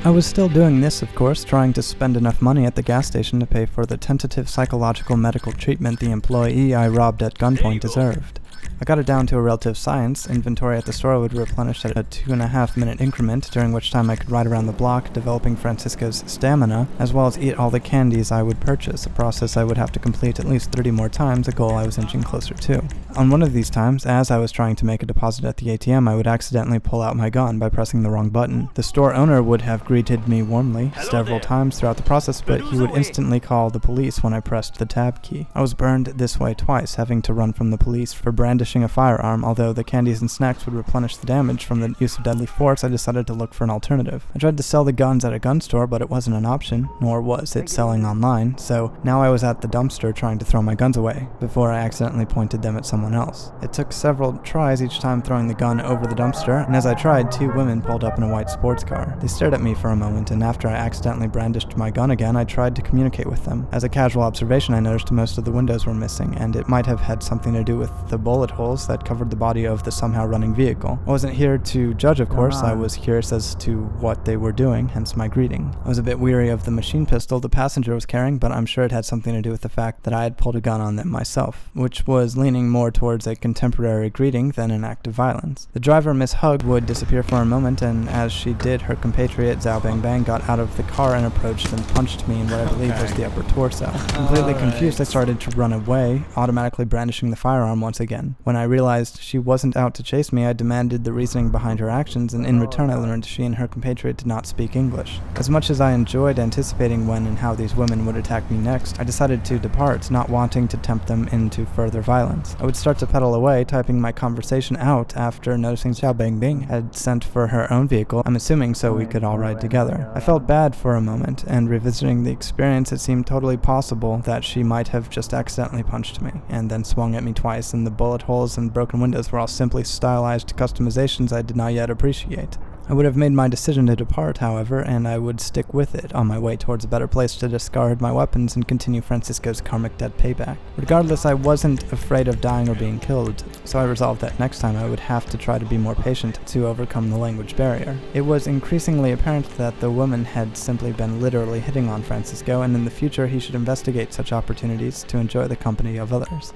I was still doing this, of course, trying to spend enough money at the gas station to pay for the tentative psychological medical treatment the employee I robbed at gunpoint deserved. I got it down to a relative science. Inventory at the store would replenish at a 2.5-minute increment, during which time I could ride around the block, developing Francisco's stamina, as well as eat all the candies I would purchase, a process I would have to complete at least 30 more times, a goal I was inching closer to. On one of these times, as I was trying to make a deposit at the ATM, I would accidentally pull out my gun by pressing the wrong button. The store owner would have greeted me warmly several times throughout the process, but he would instantly call the police when I pressed the tab key. I was burned this way twice, having to run from the police for brandishing a firearm. Although the candies and snacks would replenish the damage from the use of deadly force, I decided to look for an alternative. I tried to sell the guns at a gun store, but it wasn't an option, nor was it selling online, so now I was at the dumpster trying to throw my guns away, before I accidentally pointed them at someone else. It took several tries, each time throwing the gun over the dumpster, and as I tried, 2 women pulled up in a white sports car. They stared at me for a moment, and after I accidentally brandished my gun again, I tried to communicate with them. As a casual observation, I noticed most of the windows were missing, and it might have had something to do with the bullet holes that covered the body of the somehow running vehicle. I wasn't here to judge, of course. I was curious as to what they were doing, hence my greeting. I was a bit weary of the machine pistol the passenger was carrying, but I'm sure it had something to do with the fact that I had pulled a gun on them myself, which was leaning more towards a contemporary greeting than an act of violence. The driver, Miss Hug, would disappear for a moment, and as she did, her compatriot, Zhao Bang Bang, got out of the car and approached and punched me in what I believe was the upper torso. Completely confused, I started to run away, automatically brandishing the firearm once again. When I realized she wasn't out to chase me, I demanded the reasoning behind her actions, and in return I learned she and her compatriot did not speak English. As much as I enjoyed anticipating when and how these women would attack me next, I decided to depart, not wanting to tempt them into further violence. I would start to pedal away, typing my conversation out after noticing Xiao Bingbing had sent for her own vehicle, I'm assuming so we could all ride together. I felt bad for a moment, and revisiting the experience, it seemed totally possible that she might have just accidentally punched me, and then swung at me twice, and the bullet holes and broken windows were all simply stylized customizations I did not yet appreciate. I would have made my decision to depart, however, and I would stick with it on my way towards a better place to discard my weapons and continue Francisco's karmic debt payback. Regardless, I wasn't afraid of dying or being killed, so I resolved that next time I would have to try to be more patient to overcome the language barrier. It was increasingly apparent that the woman had simply been literally hitting on Francisco, and in the future he should investigate such opportunities to enjoy the company of others.